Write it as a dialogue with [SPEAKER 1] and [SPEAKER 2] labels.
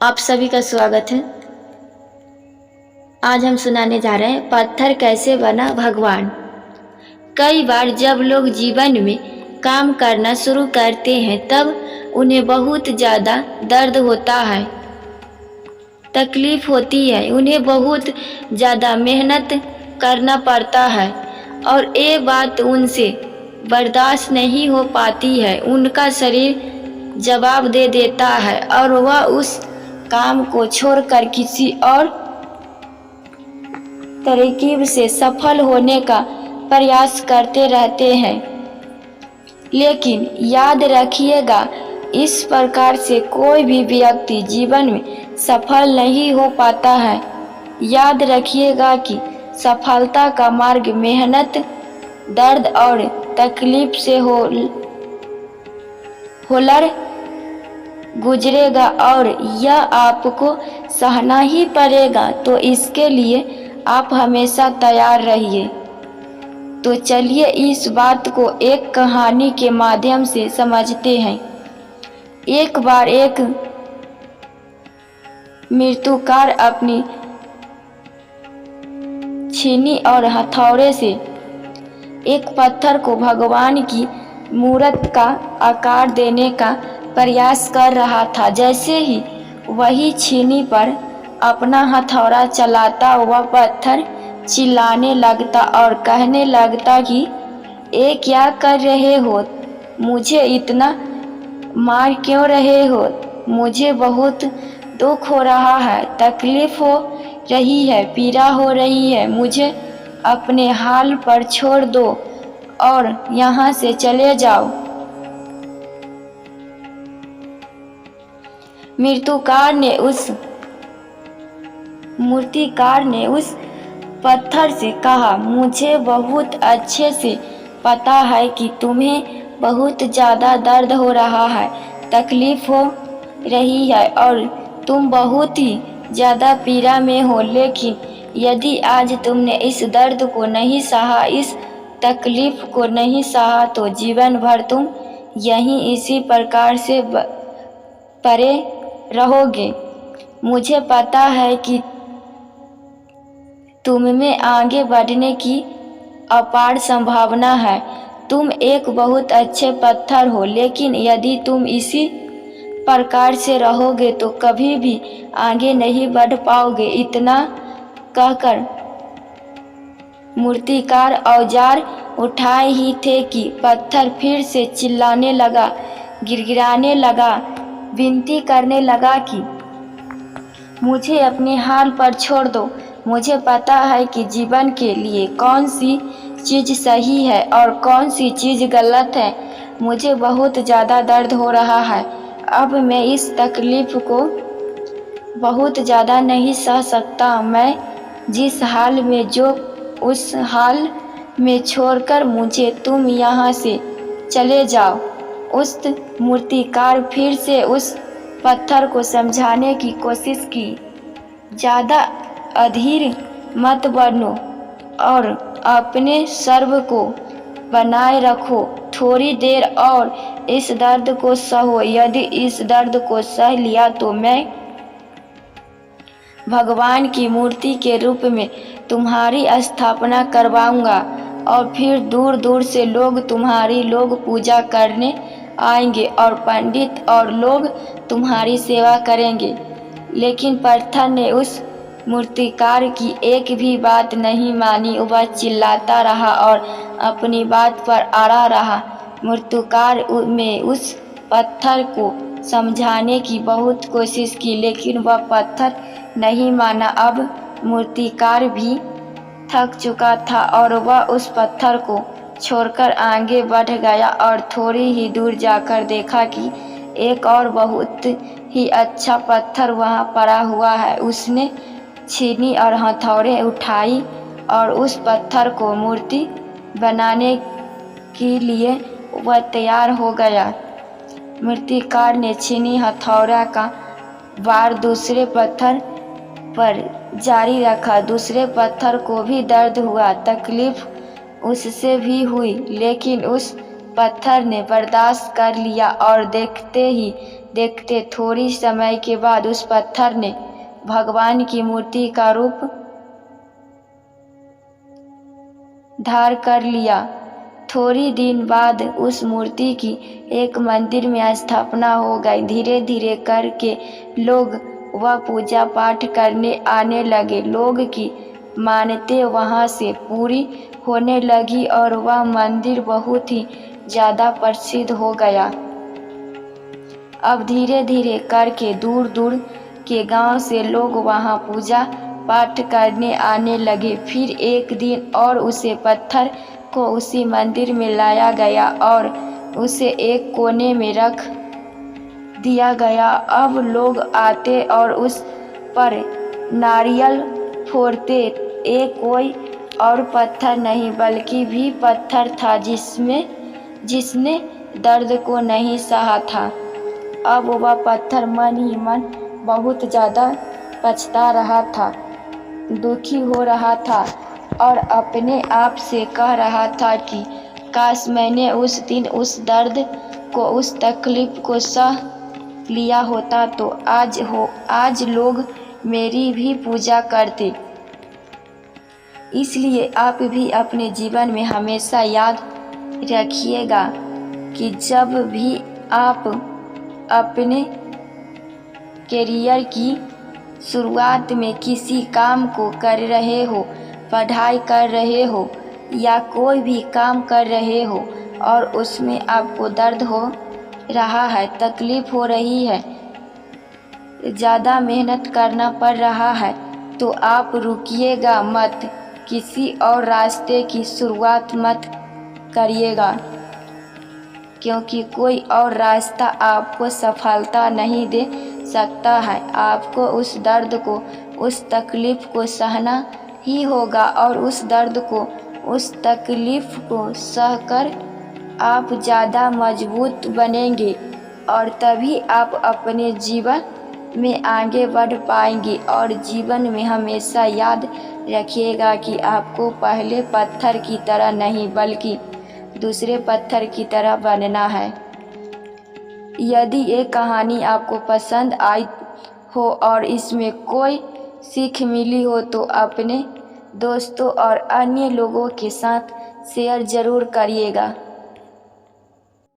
[SPEAKER 1] आप सभी का स्वागत है। आज हम सुनाने जा रहे हैं पत्थर कैसे बना भगवान। कई बार जब लोग जीवन में काम करना शुरू करते हैं तब उन्हें बहुत ज़्यादा दर्द होता है, तकलीफ होती है, उन्हें बहुत ज़्यादा मेहनत करना पड़ता है और ये बात उनसे बर्दाश्त नहीं हो पाती है। उनका शरीर जवाब दे देता है और वह उस काम को छोड़कर किसी और तरकीब से सफल होने का प्रयास करते रहते हैं। लेकिन याद रखिएगा, इस प्रकार से कोई भी व्यक्ति जीवन में सफल नहीं हो पाता है। याद रखिएगा कि सफलता का मार्ग मेहनत, दर्द और तकलीफ से होकर गुजरेगा और यह आपको सहना ही पड़ेगा, तो इसके लिए आप हमेशा तैयार रहिए। तो चलिए इस बात को एक कहानी के माध्यम से समझते हैं। एक बार एक मृत्युकार अपनी छीनी और हथौड़े से एक पत्थर को भगवान की मूर्त का आकार देने का प्रयास कर रहा था। जैसे ही वही छीनी पर अपना हथौड़ा चलाता, वह पत्थर चिल्लाने लगता और कहने लगता कि ये क्या कर रहे हो, मुझे इतना मार क्यों रहे हो, मुझे बहुत दुख हो रहा है, तकलीफ हो रही है, पीड़ा हो रही है, मुझे अपने हाल पर छोड़ दो और यहाँ से चले जाओ। मूर्तिकार ने उस पत्थर से कहा, मुझे बहुत अच्छे से पता है कि तुम्हें बहुत ज़्यादा दर्द हो रहा है, तकलीफ हो रही है और तुम बहुत ही ज़्यादा पीड़ा में हो। लेकिन यदि आज तुमने इस दर्द को नहीं सहा, इस तकलीफ को नहीं सहा, तो जीवन भर तुम यहीं इसी प्रकार से परे रहोगे। मुझे पता है कि तुम में आगे बढ़ने की अपार संभावना है। तुम एक बहुत अच्छे पत्थर हो, लेकिन यदि तुम इसी प्रकार से रहोगे तो कभी भी आगे नहीं बढ़ पाओगे। इतना कहकर मूर्तिकार औजार उठाए ही थे कि पत्थर फिर से चिल्लाने लगा, गिड़गिड़ाने लगा, विनती करने लगा कि मुझे अपने हाल पर छोड़ दो। मुझे पता है कि जीवन के लिए कौन सी चीज़ सही है और कौन सी चीज़ गलत है। मुझे बहुत ज़्यादा दर्द हो रहा है, अब मैं इस तकलीफ़ को बहुत ज़्यादा नहीं सह सकता। मैं जिस हाल में जो उस हाल में छोड़कर मुझे तुम यहाँ से चले जाओ। उस मूर्तिकार फिर से उस पत्थर को समझाने की कोशिश की, ज़्यादा अधीर मत बनो और अपने सर्व को बनाए रखो। थोड़ी देर और इस दर्द को सहो। यदि इस दर्द को सह लिया तो मैं भगवान की मूर्ति के रूप में तुम्हारी स्थापना करवाऊंगा और फिर दूर दूर से लोग तुम्हारी पूजा करने आएंगे और पंडित और लोग तुम्हारी सेवा करेंगे। लेकिन पत्थर ने उस मूर्तिकार की एक भी बात नहीं मानी। वह चिल्लाता रहा और अपनी बात पर अड़ा रहा। मूर्तिकार में उस पत्थर को समझाने की बहुत कोशिश की, लेकिन वह पत्थर नहीं माना। अब मूर्तिकार भी थक चुका था और वह उस पत्थर को छोड़कर आगे बढ़ गया और थोड़ी ही दूर जाकर देखा कि एक और बहुत ही अच्छा पत्थर वहाँ पड़ा हुआ है। उसने छीनी और हथौड़े उठाई और उस पत्थर को मूर्ति बनाने के लिए वह तैयार हो गया। मूर्तिकार ने छीनी हथौड़ा का वार दूसरे पत्थर पर जारी रखा। दूसरे पत्थर को भी दर्द हुआ, तकलीफ उससे भी हुई, लेकिन उस पत्थर ने बर्दाश्त कर लिया और देखते ही देखते थोड़ी समय के बाद उस पत्थर ने भगवान की मूर्ति का रूप धार कर लिया। थोड़ी दिन बाद उस मूर्ति की एक मंदिर में स्थापना हो गई। धीरे धीरे करके लोग वह पूजा पाठ करने आने लगे। लोग की मान्यताएं वहाँ से पूरी होने लगी और वह मंदिर बहुत ही ज़्यादा प्रसिद्ध हो गया। अब धीरे धीरे करके दूर दूर के गांव से लोग वहां पूजा पाठ करने आने लगे। फिर एक दिन और उसे पत्थर को उसी मंदिर में लाया गया और उसे एक कोने में रख दिया गया। अब लोग आते और उस पर नारियल फोड़ते। एक कोई और पत्थर नहीं बल्कि भी पत्थर था जिसने दर्द को नहीं सहा था। अब वह पत्थर मन ही मन बहुत ज़्यादा पछता रहा था, दुखी हो रहा था और अपने आप से कह रहा था कि काश मैंने उस दिन उस दर्द को, उस तकलीफ को सह लिया होता तो आज लोग मेरी भी पूजा करते। इसलिए आप भी अपने जीवन में हमेशा याद रखिएगा कि जब भी आप अपने करियर की शुरुआत में किसी काम को कर रहे हो, पढ़ाई कर रहे हो या कोई भी काम कर रहे हो और उसमें आपको दर्द हो रहा है, तकलीफ हो रही है, ज़्यादा मेहनत करना पड़ रहा है, तो आप रुकिएगा मत, किसी और रास्ते की शुरुआत मत करिएगा, क्योंकि कोई और रास्ता आपको सफलता नहीं दे सकता है। आपको उस दर्द को, उस तकलीफ़ को सहना ही होगा और उस दर्द को, उस तकलीफ़ को सहकर आप ज़्यादा मजबूत बनेंगे और तभी आप अपने जीवन में आगे बढ़ पाएंगे। और जीवन में हमेशा याद रखिएगा कि आपको पहले पत्थर की तरह नहीं बल्कि दूसरे पत्थर की तरह बनना है। यदि ये कहानी आपको पसंद आई हो और इसमें कोई सीख मिली हो तो अपने दोस्तों और अन्य लोगों के साथ शेयर ज़रूर करिएगा।